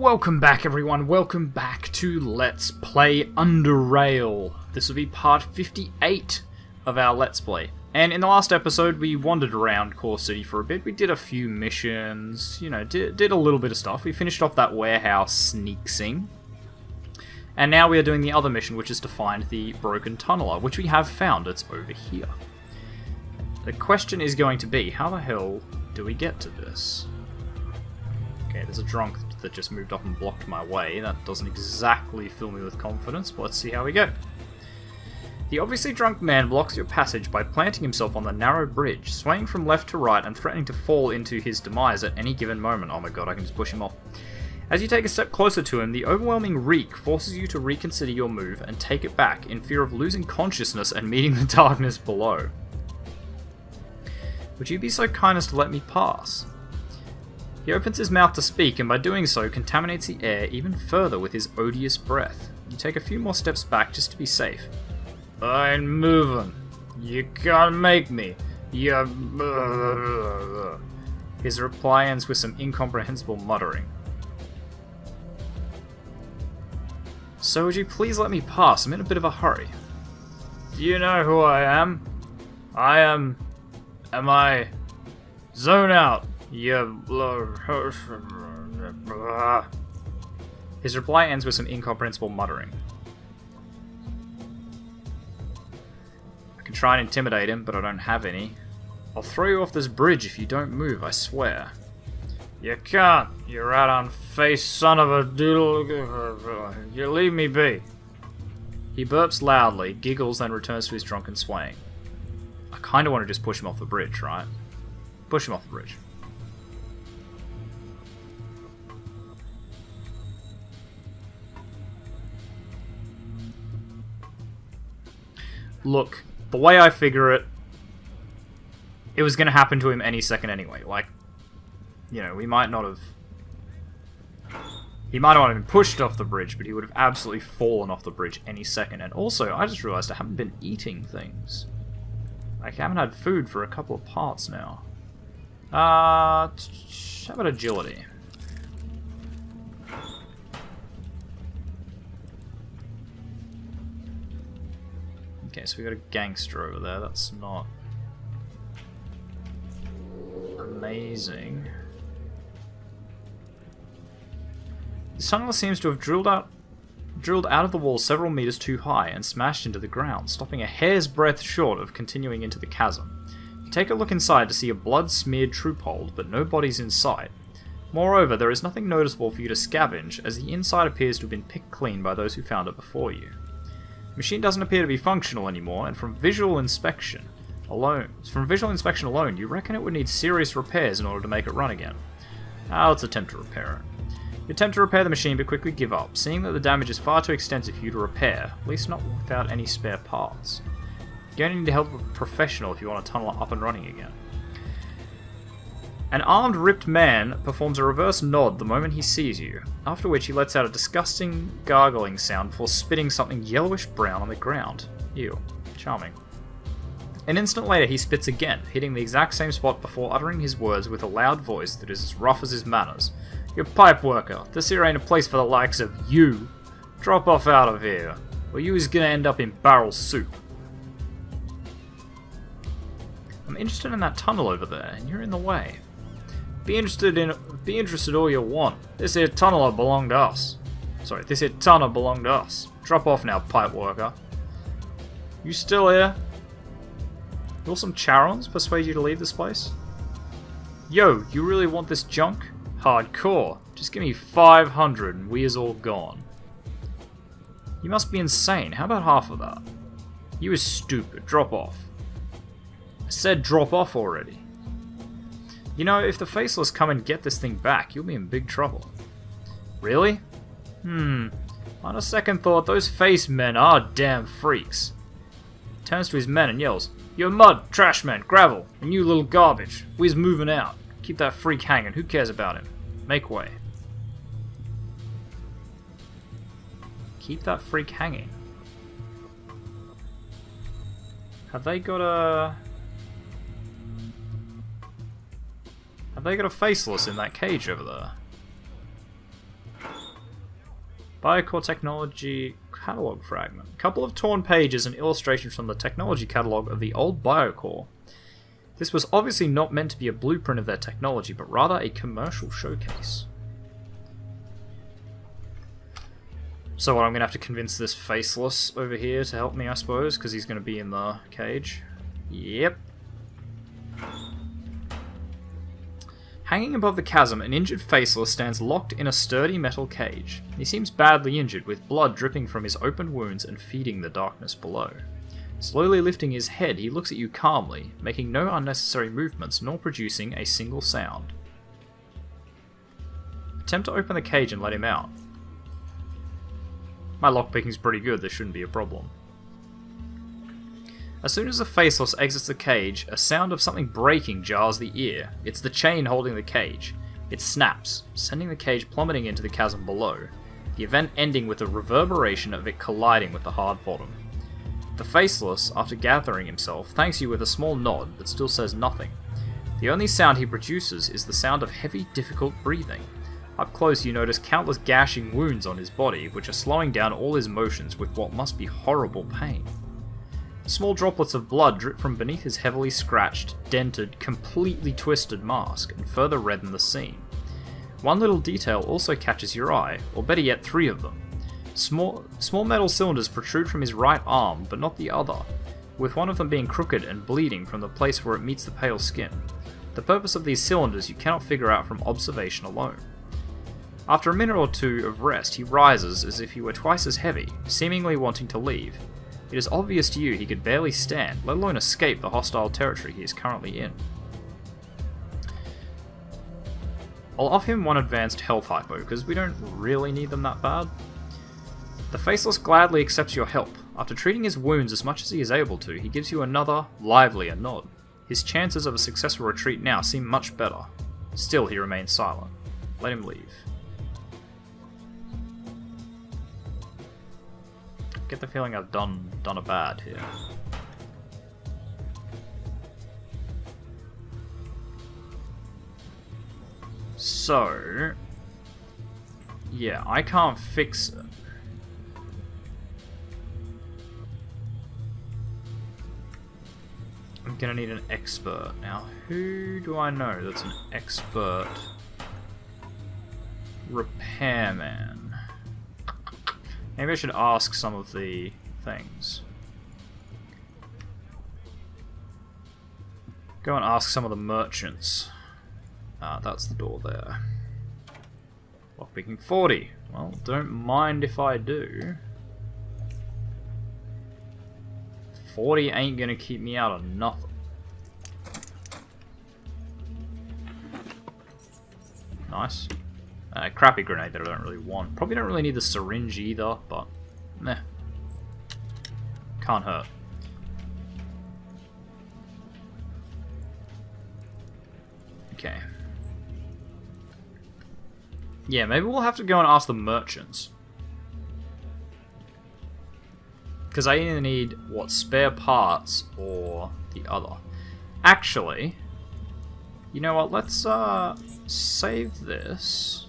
Welcome back everyone, welcome back to Let's Play UnderRail. This will be part 58 of our Let's Play. And in the last episode we wandered around Core City for a bit, we did a few missions, you know, did a little bit of stuff. We finished off that warehouse sneak-sing. And now we are doing the other mission, which is to find the broken tunneler, which we have found, it's over here. The question is going to be, how the hell do we get to this? Okay, there's a drunk that just moved up and blocked my way. That doesn't exactly fill me with confidence, but let's see how we go. The obviously drunk man blocks your passage by planting himself on the narrow bridge, swaying from left to right and threatening to fall into his demise at any given moment. Oh my god, I can just push him off. As you take a step closer to him, the overwhelming reek forces you to reconsider your move and take it back in fear of losing consciousness and meeting the darkness below. Would you be so kind as to let me pass? He opens his mouth to speak, and by doing so contaminates the air even further with his odious breath. You take a few more steps back just to be safe. I ain't moving. You can't make me. You... His reply ends with some incomprehensible muttering. So would you please let me pass? I'm in a bit of a hurry. Do you know who I am? Am I... Zone out. His reply ends with some incomprehensible muttering. I can try and intimidate him, but I don't have any. I'll throw you off this bridge if you don't move, I swear. You can't, you rat-on-faced son of a doodle. You leave me be. He burps loudly, giggles, then returns to his drunken swaying. I kinda want to just push him off the bridge, right? Push him off the bridge. Look, the way I figure it, it was going to happen to him any second anyway. Like, you know, we might not have... He might not have been pushed off the bridge, but he would have absolutely fallen off the bridge any second. And also, I just realized I haven't been eating things. Like, I haven't had food for a couple of parts now. How about agility? Okay, so we got a gangster over there. That's not amazing. This tunnel seems to have drilled out of the wall several meters too high and smashed into the ground, stopping a hair's breadth short of continuing into the chasm. You take a look inside to see a blood-smeared troop hold, but no bodies in sight. Moreover, there is nothing noticeable for you to scavenge, as the inside appears to have been picked clean by those who found it before you. The machine doesn't appear to be functional anymore, and from visual inspection alone, you reckon it would need serious repairs in order to make it run again. Let's attempt to repair it. You attempt to repair the machine but quickly give up, seeing that the damage is far too extensive for you to repair, at least not without any spare parts. You're going to need the help of a professional if you want a tunnel up and running again. An armed, ripped man performs a reverse nod the moment he sees you, after which he lets out a disgusting gargling sound before spitting something yellowish-brown on the ground. Ew. Charming. An instant later he spits again, hitting the exact same spot before uttering his words with a loud voice that is as rough as his manners. You pipe worker, this here ain't a place for the likes of you. Drop off out of here, or you is gonna end up in barrel soup. I'm interested in that tunnel over there, and you're in the way. Be interested all you want. This here tunneler belonged to us. Sorry, this here tunnel belonged to us. Drop off now, pipe worker. You still here? Will some charons persuade you to leave this place? Yo, you really want this junk? Hardcore. Just give me 500 and we is all gone. You must be insane. How about half of that? You is stupid. Drop off. I said drop off already. You know, if the Faceless come and get this thing back, you'll be in big trouble. Really? On a second thought, those face men are damn freaks. He turns to his men and yells, "You're mud, trash men, gravel, and you little garbage. We's moving out. Keep that freak hanging. Who cares about him? Make way." Keep that freak hanging. Have they got a... Have they got a Faceless in that cage over there? Biocore Technology Catalog Fragment. A couple of torn pages and illustrations from the technology catalog of the old Biocore. This was obviously not meant to be a blueprint of their technology, but rather a commercial showcase. So what, I'm going to have to convince this Faceless over here to help me, I suppose, because he's going to be in the cage. Yep. Hanging above the chasm, an injured Faceless stands locked in a sturdy metal cage. He seems badly injured, with blood dripping from his open wounds and feeding the darkness below. Slowly lifting his head, he looks at you calmly, making no unnecessary movements nor producing a single sound. Attempt to open the cage and let him out. My lockpicking's pretty good, this shouldn't be a problem. As soon as the Faceless exits the cage, a sound of something breaking jars the ear. It's the chain holding the cage. It snaps, sending the cage plummeting into the chasm below, the event ending with a reverberation of it colliding with the hard bottom. The Faceless, after gathering himself, thanks you with a small nod, but still says nothing. The only sound he produces is the sound of heavy, difficult breathing. Up close you notice countless gashing wounds on his body, which are slowing down all his motions with what must be horrible pain. Small droplets of blood drip from beneath his heavily scratched, dented, completely twisted mask, and further redden the scene. One little detail also catches your eye, or better yet 3 of them. Small metal cylinders protrude from his right arm, but not the other, with one of them being crooked and bleeding from the place where it meets the pale skin. The purpose of these cylinders you cannot figure out from observation alone. After a minute or 2 of rest, he rises as if he were twice as heavy, seemingly wanting to leave. It is obvious to you he could barely stand, let alone escape the hostile territory he is currently in. I'll offer him 1 advanced health hypo, because we don't really need them that bad. The Faceless gladly accepts your help. After treating his wounds as much as he is able to, he gives you another, livelier nod. His chances of a successful retreat now seem much better. Still, he remains silent. Let him leave. Get the feeling I've done a bad here. So, yeah, I can't fix it. I'm gonna need an expert. Now, who do I know that's an expert repairman? Maybe I should ask some of the things. Go and ask some of the merchants. That's the door there. Lockpicking 40. Well, don't mind if I do. 40 ain't gonna keep me out of nothing. Nice. Crappy grenade that I don't really want. Probably don't really need the syringe either, but meh. Can't hurt. Okay. Yeah, maybe we'll have to go and ask the merchants. Because I either need, what, spare parts or the other. Actually, you know what, let's save this.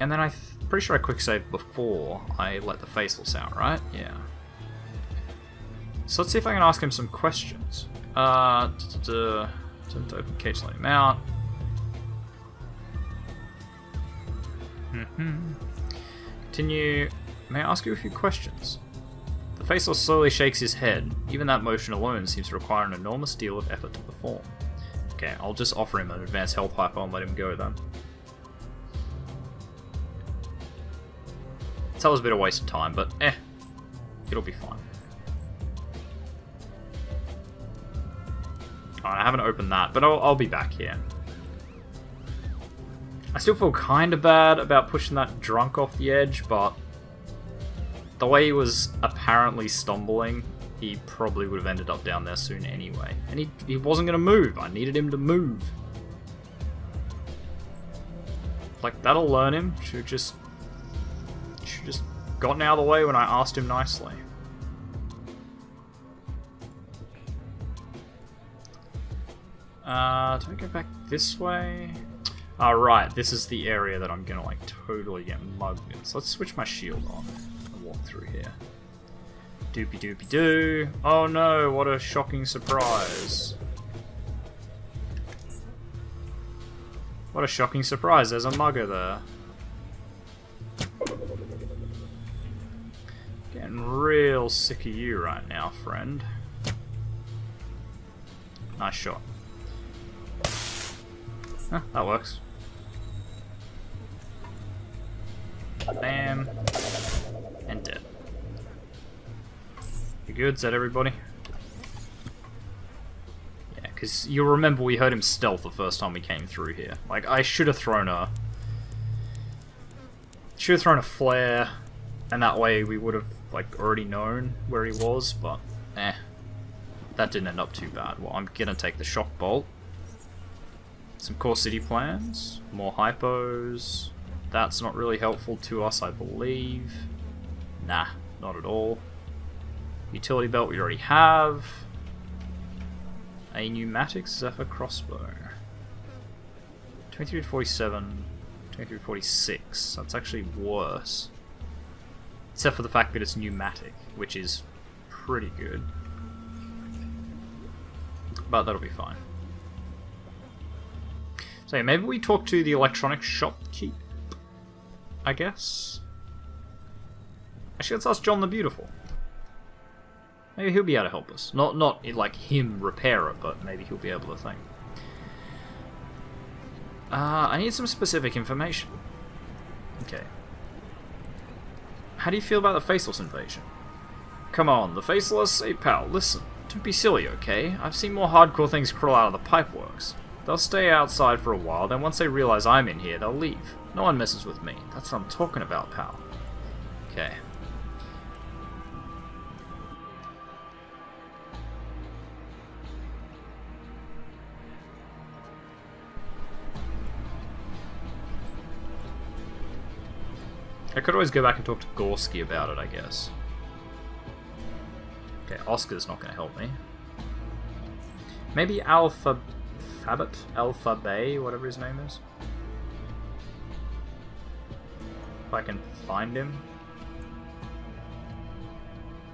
And then I'm pretty sure I quick saved before I let the Faceless out, right? Yeah. So let's see if I can ask him some questions. Attempt to open cage, let him out. Continue. May I ask you a few questions? The Faceless slowly shakes his head. Even that motion alone seems to require an enormous deal of effort to perform. Okay, I'll just offer him an advanced health hypo and let him go then. That was a bit of a waste of time, but it'll be fine. Alright, I haven't opened that, but I'll be back here. I still feel kind of bad about pushing that drunk off the edge, but the way he was apparently stumbling, he probably would have ended up down there soon anyway. And he wasn't going to move. I needed him to move. Like, that'll learn him. Should just gotten out of the way when I asked him nicely. Do I go back this way? Alright, this is the area that I'm gonna like totally get mugged in. So let's switch my shield on and walk through here. Doopy doopy doo. Oh no, what a shocking surprise. What a shocking surprise, there's a mugger there. Getting real sick of you right now, friend. Nice shot. Huh, that works. Bam. And dead. You good? Is that everybody? Yeah, because you'll remember we heard him stealth the first time we came through here. Like, I should have thrown a... flare, and that way we would have, like, already known where he was, but, that didn't end up too bad. Well, I'm gonna take the shock bolt. Some core city plans, more hypos. That's not really helpful to us, I believe. Nah, not at all. Utility belt we already have. A pneumatic Zephyr crossbow. 23 to 47, 23 to 46. That's actually worse. Except for the fact that it's pneumatic, which is pretty good. But that'll be fine. So yeah, maybe we talk to the electronics shopkeep, I guess. Actually, let's ask John the Beautiful. Maybe he'll be able to help us. Not like him repair it, but maybe he'll be able to think. I need some specific information. Okay. How do you feel about the Faceless invasion? Come on, the Faceless? Hey pal, listen. Don't be silly, okay? I've seen more hardcore things crawl out of the pipeworks. They'll stay outside for a while, then once they realize I'm in here, they'll leave. No one messes with me. That's what I'm talking about, pal. Okay. I could always go back and talk to Gorski about it, I guess. Okay, Oscar's not going to help me. Maybe Alpha Bay, whatever his name is. If I can find him.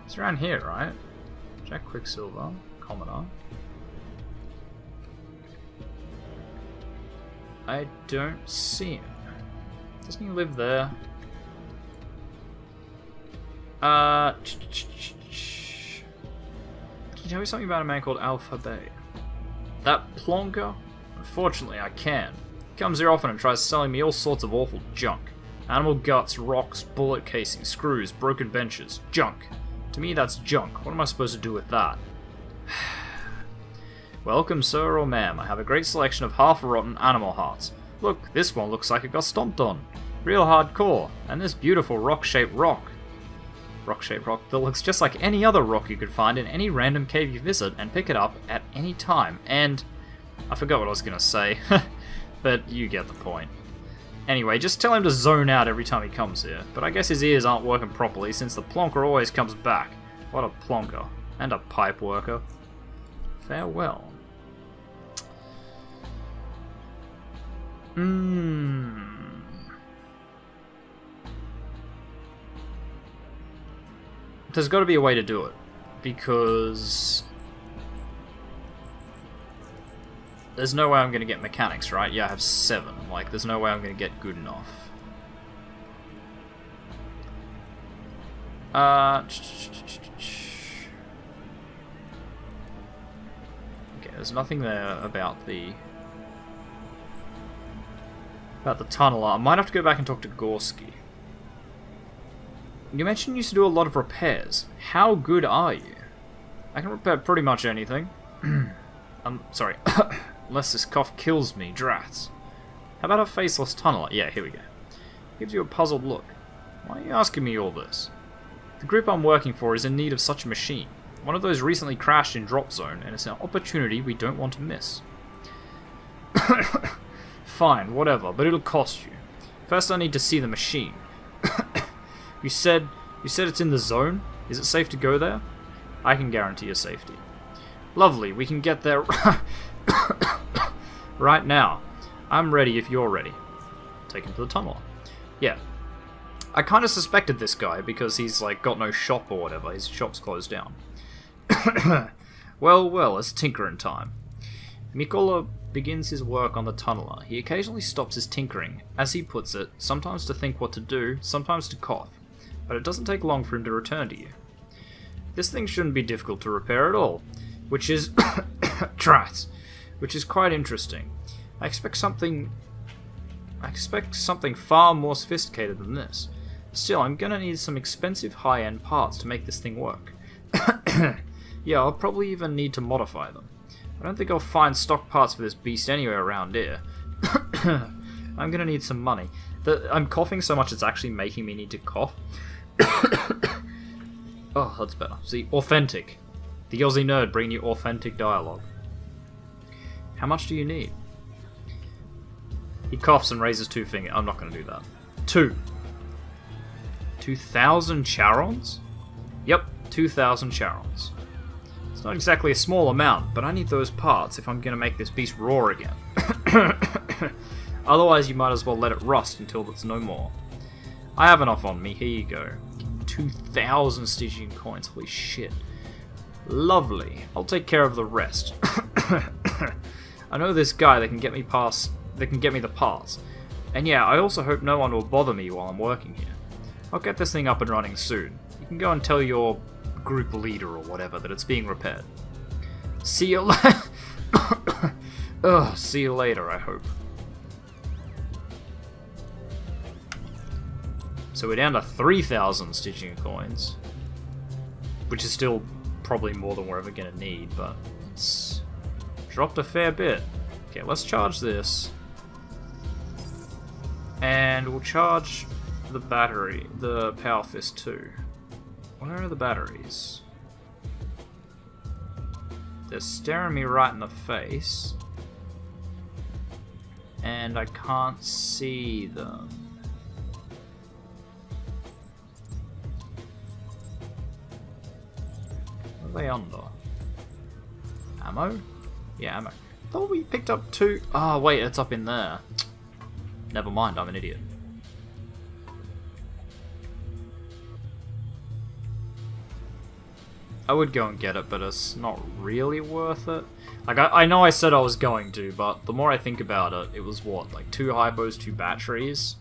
He's around here, right? Jack Quicksilver, commoner. I don't see him. Doesn't he live there? Can you tell me something about a man called Alpha Bay? That plonker? Unfortunately, I can. He comes here often and tries selling me all sorts of awful junk. Animal guts, rocks, bullet casings, screws, broken benches. Junk. To me, that's junk. What am I supposed to do with that? Welcome, sir or ma'am. I have a great selection of half-rotten animal hearts. Look, this one looks like it got stomped on. Real hardcore. And this beautiful rock-shaped rock. Rock-shaped rock that looks just like any other rock you could find in any random cave you visit and pick it up at any time. And I forgot what I was going to say, but you get the point. Anyway, just tell him to zone out every time he comes here, but I guess his ears aren't working properly since the plonker always comes back. What a plonker. And a pipe worker. Farewell. There's got to be a way to do it, because there's no way I'm going to get mechanics, right? Yeah, I have 7. Like, there's no way I'm going to get good enough. Okay, there's nothing there about the tunnel. I might have to go back and talk to Gorski. You mentioned you used to do a lot of repairs. How good are you? I can repair pretty much anything. Sorry. Unless this cough kills me, drats. How about a faceless tunneler? Yeah, here we go. Gives you a puzzled look. Why are you asking me all this? The group I'm working for is in need of such a machine. One of those recently crashed in Drop Zone, and it's an opportunity we don't want to miss. Fine, whatever, but it'll cost you. First I need to see the machine. You said it's in the zone? Is it safe to go there? I can guarantee your safety. Lovely, we can get there... Right now. I'm ready if you're ready. Take him to the tunneler. Yeah. I kind of suspected this guy because he's like got no shop or whatever. His shop's closed down. Well, it's tinkering time. Mikola begins his work on the tunneler. He occasionally stops his tinkering, as he puts it, sometimes to think what to do, sometimes to cough. But it doesn't take long for him to return to you. This thing shouldn't be difficult to repair at all, which is... Tries. Which is quite interesting. I expect something far more sophisticated than this. Still, I'm gonna need some expensive high-end parts to make this thing work. Yeah, I'll probably even need to modify them. I don't think I'll find stock parts for this beast anywhere around here. I'm gonna need some money. I'm coughing so much it's actually making me need to cough. Oh, that's better. See, authentic. The OzzieNerd bringing you authentic dialogue. How much do you need? He coughs and raises 2 fingers. I'm not gonna do that. 2,000 charons? Yep, 2,000 charons. It's not exactly a small amount, but I need those parts if I'm going to make this beast roar again. Otherwise, you might as well let it rust until it's no more. I have enough on me. Here you go. 2,000 Stygian coins. Holy shit. Lovely. I'll take care of the rest. I know this guy that can get me the parts. And yeah, I also hope no one will bother me while I'm working here. I'll get this thing up and running soon. You can go and tell your group leader or whatever that it's being repaired. See you later. See you later, I hope. So we're down to 3,000 Stygian coins, which is still probably more than we're ever going to need, but it's dropped a fair bit. Okay, let's charge this. And we'll charge the battery, the Power Fist too. Where are the batteries? They're staring me right in the face. And I can't see them. What are they under? Ammo? Yeah, ammo. I thought we picked up 2. Oh, wait, it's up in there. Never mind, I'm an idiot. I would go and get it, but it's not really worth it. Like, I know I said I was going to, but the more I think about it, it was what, like 2 hypos, 2 batteries?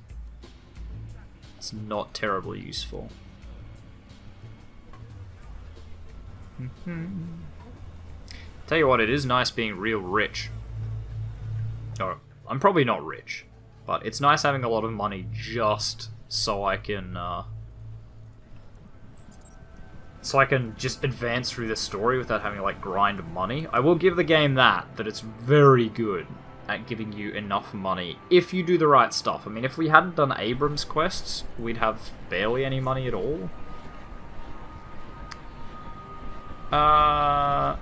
It's not terribly useful. Tell you what, it is nice being real rich. Oh, I'm probably not rich, but it's nice having a lot of money just so I can just advance through the story without having to, like, grind money. I will give the game that it's very good at giving you enough money if you do the right stuff. I mean, if we hadn't done Abrams quests, we'd have barely any money at all. I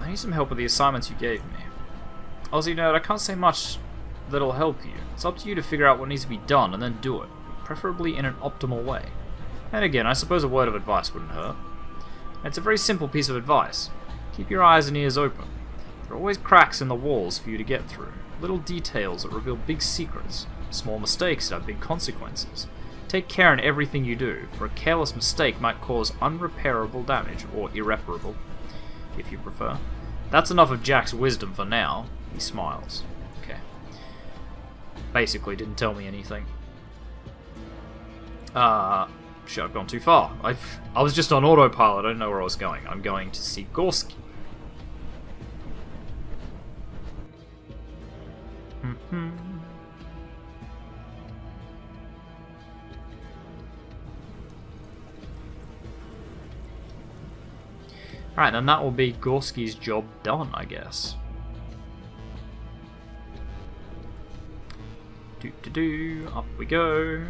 need some help with the assignments you gave me. OzzieNerd, I can't say much that'll help you. It's up to you to figure out what needs to be done and then do it, preferably in an optimal way. And again, I suppose a word of advice wouldn't hurt. It's a very simple piece of advice. Keep your eyes and ears open. There are always cracks in the walls for you to get through, little details that reveal big secrets, small mistakes that have big consequences. Take care in everything you do, for a careless mistake might cause unrepairable damage, or irreparable, if you prefer. That's enough of Jack's wisdom for now. He smiles. Okay. Basically didn't tell me anything. Shit, I've gone too far. I was just on autopilot, I don't know where I was going. I'm going to see Gorski. Alright, then that will be Gorski's job done, I guess. Up we go.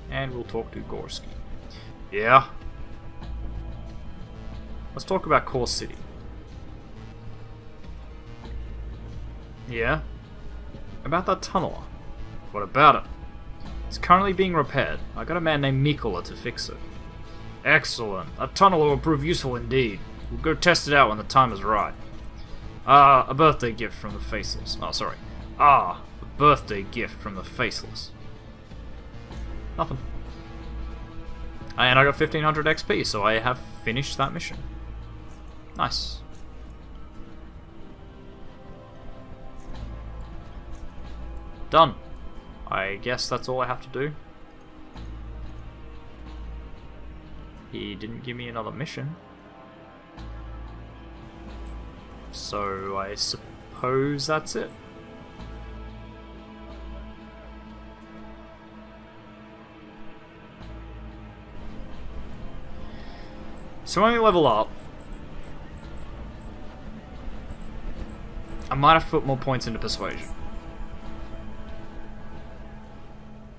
And we'll talk to Gorski. Yeah? Let's talk about Core City. Yeah? About that tunneler. What about it? It's currently being repaired. I got a man named Mikola to fix it. Excellent. That tunneler will prove useful indeed. We'll go test it out when the time is right. A birthday gift from the Faceless. Oh, sorry. A birthday gift from the Faceless. Nothing. And I got 1500 XP, so I have finished that mission. Nice. Done. I guess that's all I have to do. He didn't give me another mission. So I suppose that's it. So when we level up, I might have to put more points into Persuasion.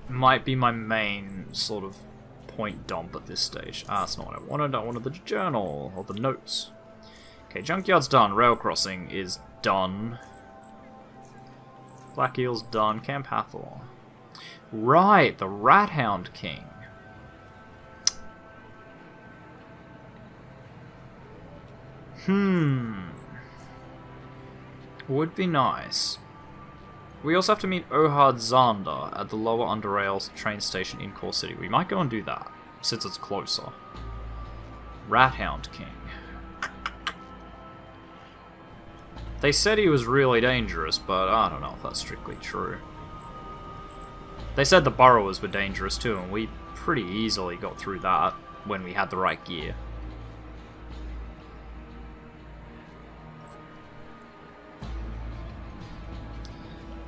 Might be my main sort of point dump at this stage. Ah, that's not what I wanted. I wanted the journal, or the notes. Okay, Junkyard's done. Rail Crossing is done. Black Eel's done. Camp Hathor. Right, the Rat Hound King. Would be nice. We also have to meet Ohad Zander at the lower UnderRail train station in Core City. We might go and do that, since it's closer. Rat Hound King. They said he was really dangerous, but I don't know if that's strictly true. They said the burrowers were dangerous too, and we pretty easily got through that when we had the right gear.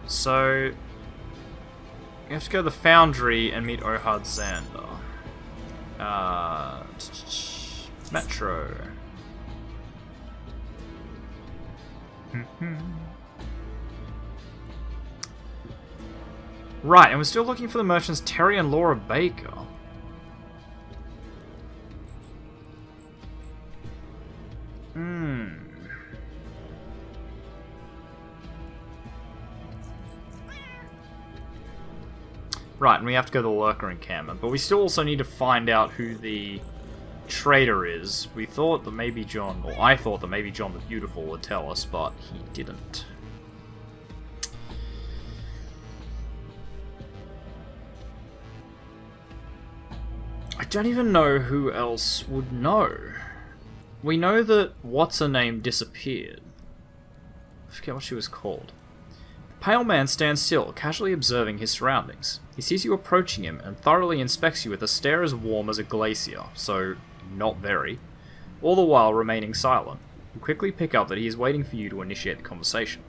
So, you have to go to the Foundry and meet Ohad Zander. Metro. Right, and we're still looking for the merchants Terry and Laura Baker. Right, and we have to go to the Lurker encampment, but we still also need to find out who the trader is. We thought that maybe John, or I thought that maybe John the Beautiful would tell us, but he didn't. I don't even know who else would know. We know that what's-her-name disappeared. I forget what she was called. The pale man stands still, casually observing his surroundings. He sees you approaching him and thoroughly inspects you with a stare as warm as a glacier, so not very, all the while remaining silent. You quickly pick up that he is waiting for you to initiate the conversation.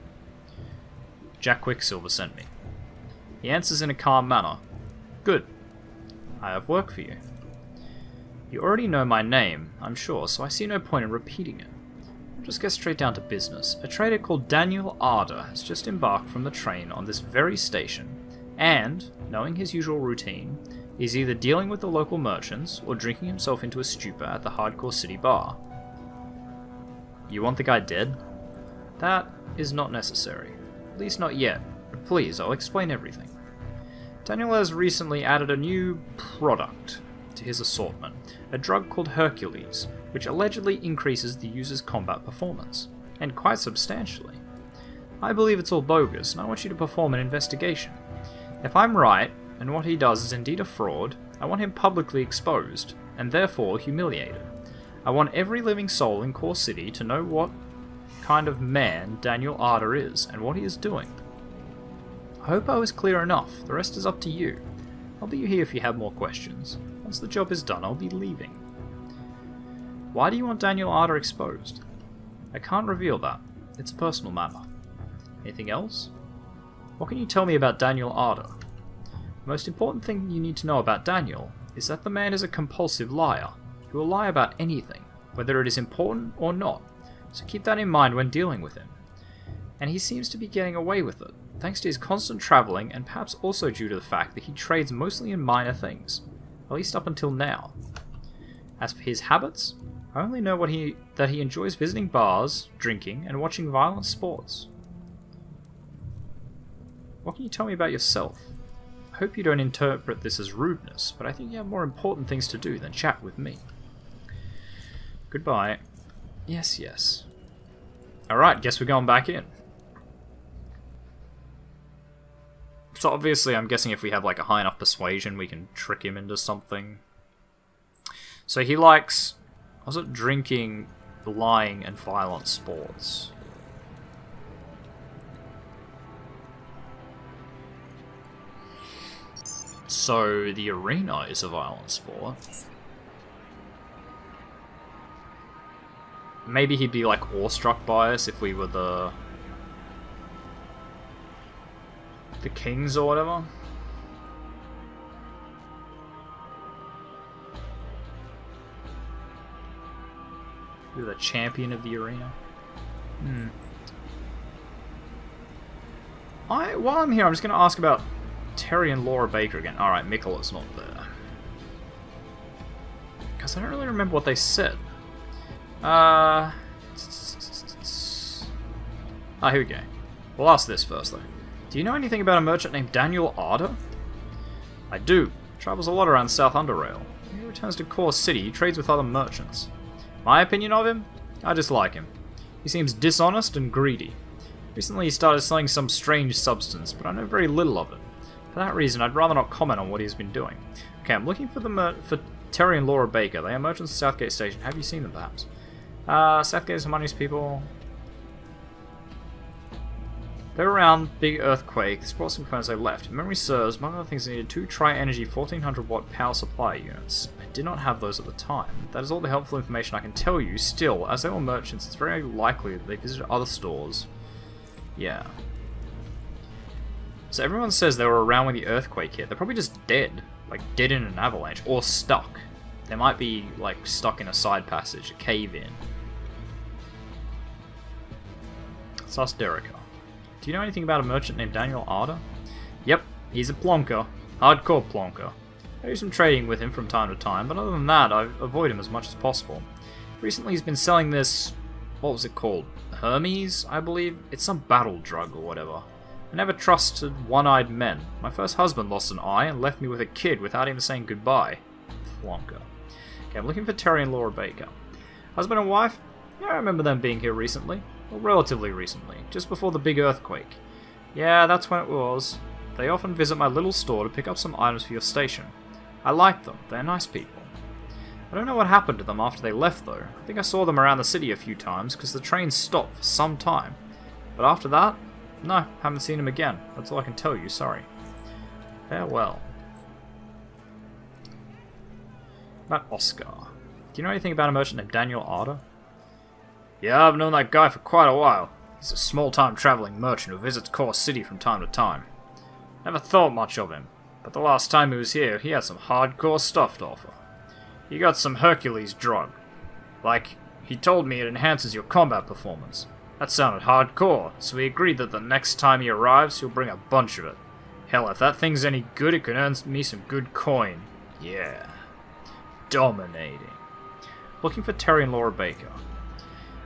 Jack Quicksilver sent me. He answers in a calm manner. Good. I have work for you. You already know my name, I'm sure, so I see no point in repeating it. I'll just get straight down to business. A trader called Daniel Arder has just embarked from the train on this very station, and, knowing his usual routine, is either dealing with the local merchants or drinking himself into a stupor at the Hardcore City bar. You want the guy dead? That is not necessary. At least not yet. But please, I'll explain everything. Daniel has recently added a new product to his assortment, a drug called Hercules, which allegedly increases the user's combat performance, and quite substantially. I believe it's all bogus, and I want you to perform an investigation. If I'm right, and what he does is indeed a fraud, I want him publicly exposed, and therefore humiliated. I want every living soul in Core City to know what kind of man Daniel Arder is, and what he is doing. I hope I was clear enough. The rest is up to you. I'll be here if you have more questions. Once the job is done, I'll be leaving. Why do you want Daniel Arder exposed? I can't reveal that. It's a personal matter. Anything else? What can you tell me about Daniel Arder? The most important thing you need to know about Daniel is that the man is a compulsive liar. He will lie about anything, whether it is important or not, so keep that in mind when dealing with him. And he seems to be getting away with it, thanks to his constant travelling and perhaps also due to the fact that he trades mostly in minor things, at least up until now. As for his habits, I only know that he enjoys visiting bars, drinking, and watching violent sports. What can you tell me about yourself? I hope you don't interpret this as rudeness, but I think you have more important things to do than chat with me. Goodbye. Yes, yes. Alright, guess we're going back in. So obviously I'm guessing if we have like a high enough persuasion we can trick him into something. So he likes... was it drinking, lying, and violent sports? So the arena is a violent sport. Maybe he'd be like awestruck by us if we were the kings or whatever. You're the champion of the arena. While I'm here, I'm just going to ask about Terry and Laura Baker again. Alright, Mikkola's not there. Because I don't really remember what they said. Here we go. We'll ask this first, though. Do you know anything about a merchant named Daniel Arder? I do. Travels a lot around South UnderRail. When he returns to Core City, he trades with other merchants. My opinion of him? I dislike him. He seems dishonest and greedy. Recently he started selling some strange substance, but I know very little of it. For that reason, I'd rather not comment on what he's been doing. Okay, I'm looking for Terry and Laura Baker. They are merchants at Southgate Station. Have you seen them, perhaps? Southgate is money's people. They're around big earthquake. This brought some components they left. If memory serves, among other things, they needed 2 Tri-Energy 1400 watt power supply units. I did not have those at the time. That is all the helpful information I can tell you. Still, as they were merchants, it's very likely that they visited other stores. Yeah. So everyone says they were around when the earthquake hit. They're probably just dead. Like, dead in an avalanche. Or stuck. They might be, like, stuck in a side passage, a cave-in. Sus Derica. Do you know anything about a merchant named Daniel Arder? Yep, he's a plonker. Hardcore plonker. I do some trading with him from time to time, but other than that, I avoid him as much as possible. Recently he's been selling this... what was it called? Hermes, I believe? It's some battle drug or whatever. I never trusted one-eyed men. My first husband lost an eye and left me with a kid without even saying goodbye. Plonker. Okay, I'm looking for Terry and Laura Baker. Husband and wife? Yeah, I remember them being here recently. Well, relatively recently, just before the big earthquake. Yeah, that's when it was. They often visit my little store to pick up some items for your station. I like them, they're nice people. I don't know what happened to them after they left though. I think I saw them around the city a few times because the train stopped for some time. But after that, no, haven't seen them again. That's all I can tell you, sorry. Farewell. About Oscar. Do you know anything about a merchant named Daniel Arder? Yeah, I've known that guy for quite a while. He's a small-time traveling merchant who visits Core City from time to time. Never thought much of him, but the last time he was here, he had some hardcore stuff to offer. He got some Hercules drug. Like, he told me it enhances your combat performance. That sounded hardcore, so we agreed that the next time he arrives, he'll bring a bunch of it. Hell, if that thing's any good, it could earn me some good coin. Yeah. Dominating. Looking for Terry and Laura Baker.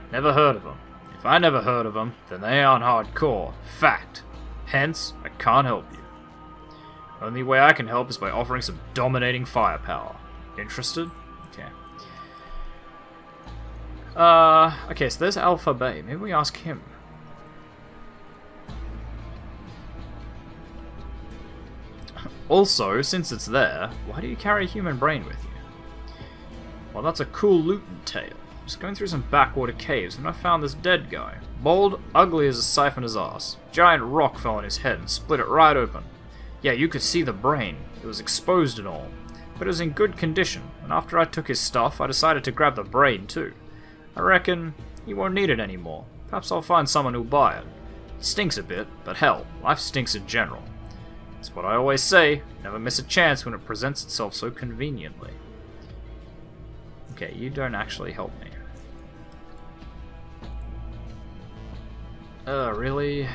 Never heard of them. If I never heard of them, then they aren't hardcore. Fact. Hence, I can't help you. Only way I can help is by offering some dominating firepower. Interested? Okay. Okay, so there's Alpha Bay. Maybe we ask him. Also, since it's there, why do you carry a human brain with you? Well, that's a cool looting tale. Just going through some backwater caves and I found this dead guy. Bald, ugly as a siphoner's ass. Giant rock fell on his head and split it right open. Yeah, you could see the brain. It was exposed and all. But it was in good condition, and after I took his stuff, I decided to grab the brain too. I reckon he won't need it anymore. Perhaps I'll find someone who'll buy it. It stinks a bit, but hell, life stinks in general. It's what I always say, never miss a chance when it presents itself so conveniently. Okay, you don't actually help me. Really?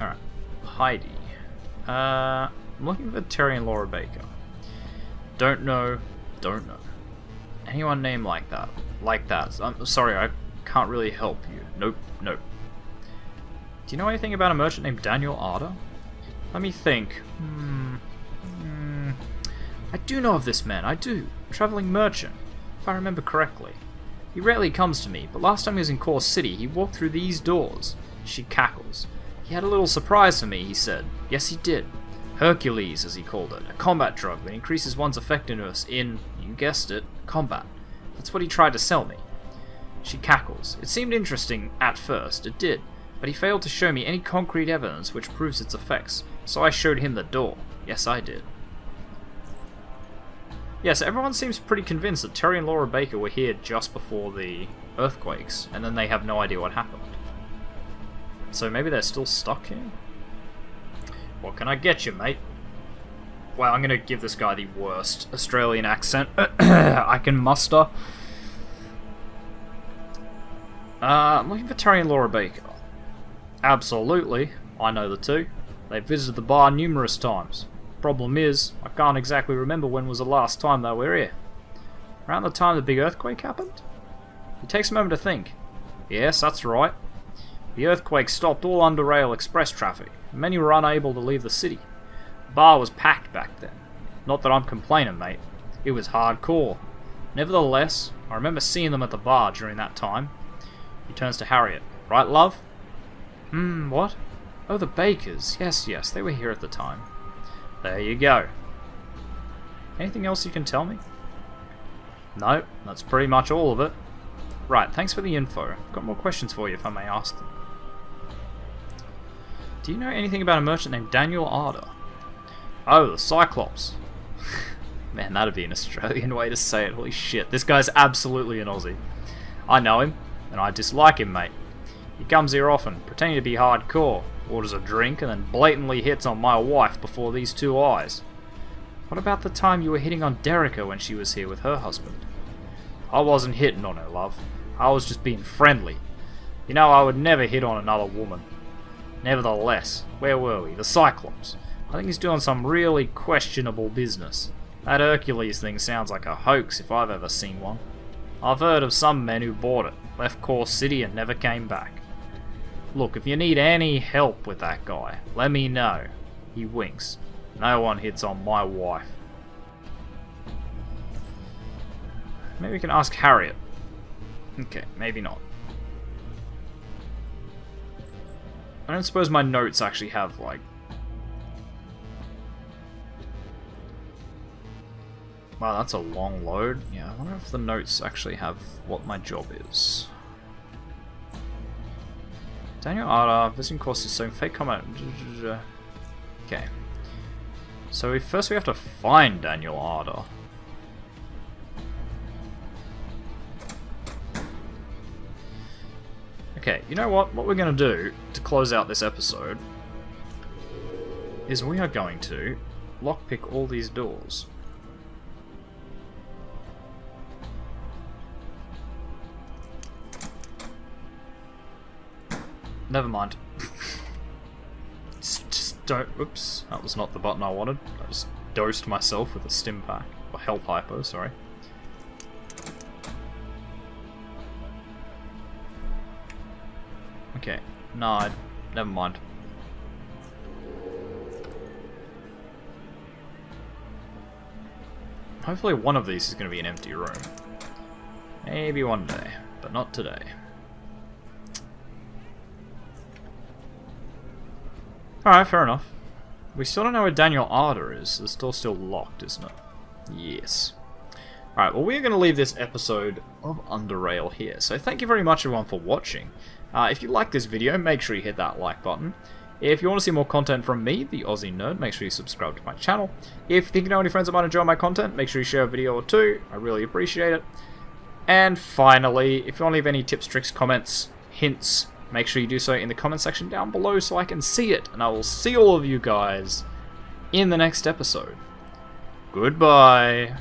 Alright. Heidi. I'm looking for Terry and Laura Baker. Don't know. Don't know. Anyone named like that. Like that. I'm sorry, I can't really help you. Nope, nope. Do you know anything about a merchant named Daniel Arder? Let me think. I do know of this man, I do. Traveling merchant, if I remember correctly. He rarely comes to me, but last time he was in Core City, he walked through these doors. She cackles. He had a little surprise for me, he said. Yes, he did. Hercules, as he called it, a combat drug that increases one's effectiveness in, you guessed it, combat. That's what he tried to sell me. She cackles. It seemed interesting at first, it did, but he failed to show me any concrete evidence which proves its effects, so I showed him the door. Yes, I did. Yes, everyone seems pretty convinced that Terry and Laura Baker were here just before the earthquakes, and then they have no idea what happened. So maybe they're still stuck here? What can I get you, mate? Well, I'm gonna give this guy the worst Australian accent I can muster. I'm looking for Terry and Laura Baker. Absolutely, I know the two. They've visited the bar numerous times. Problem is, I can't exactly remember when was the last time they were here. Around the time the big earthquake happened? It takes a moment to think. Yes, that's right. The earthquake stopped all UnderRail express traffic, and many were unable to leave the city. The bar was packed back then. Not that I'm complaining, mate. It was hardcore. Nevertheless, I remember seeing them at the bar during that time. He turns to Harriet. Right, love? What? Oh, the Bakers. Yes, yes, they were here at the time. There you go. Anything else you can tell me? No, that's pretty much all of it. Right, thanks for the info. I've got more questions for you if I may ask them. Do you know anything about a merchant named Daniel Arder? Oh, the Cyclops. Man, that'd be an Australian way to say it. Holy shit, this guy's absolutely an Aussie. I know him, and I dislike him, mate. He comes here often, pretending to be hardcore, orders a drink, and then blatantly hits on my wife before these two eyes. What about the time you were hitting on Derricka when she was here with her husband? I wasn't hitting on her, love. I was just being friendly. You know, I would never hit on another woman. Nevertheless, where were we? The Cyclops. I think he's doing some really questionable business. That Hercules thing sounds like a hoax if I've ever seen one. I've heard of some men who bought it, left Core City and never came back. Look, if you need any help with that guy, let me know. He winks. No one hits on my wife. Maybe we can ask Harriet. Okay, maybe not. I don't suppose my notes actually have, like... Wow, that's a long load. Yeah, I wonder if the notes actually have what my job is. Daniel Arder, visiting courses, so fake comment. Okay. So first we have to find Daniel Arder. Okay, you know what? What we're going to do to close out this episode is we are going to lockpick all these doors. Never mind. just don't... Oops, that was not the button I wanted. I just dosed myself with a stim pack. Or health hypo, sorry. Okay, no, never mind. Hopefully one of these is going to be an empty room. Maybe one day, but not today. Alright, fair enough. We still don't know where Daniel Arder is. The door's still locked, isn't it? Yes. Alright, well we're going to leave this episode of UnderRail here. So thank you very much everyone for watching. If you like this video, make sure you hit that like button. If you want to see more content from me, the OzzieNerd, make sure you subscribe to my channel. If you think you know any friends that might enjoy my content, make sure you share a video or two. I really appreciate it. And finally, if you want to leave any tips, tricks, comments, hints, make sure you do so in the comment section down below so I can see it. And I will see all of you guys in the next episode. Goodbye.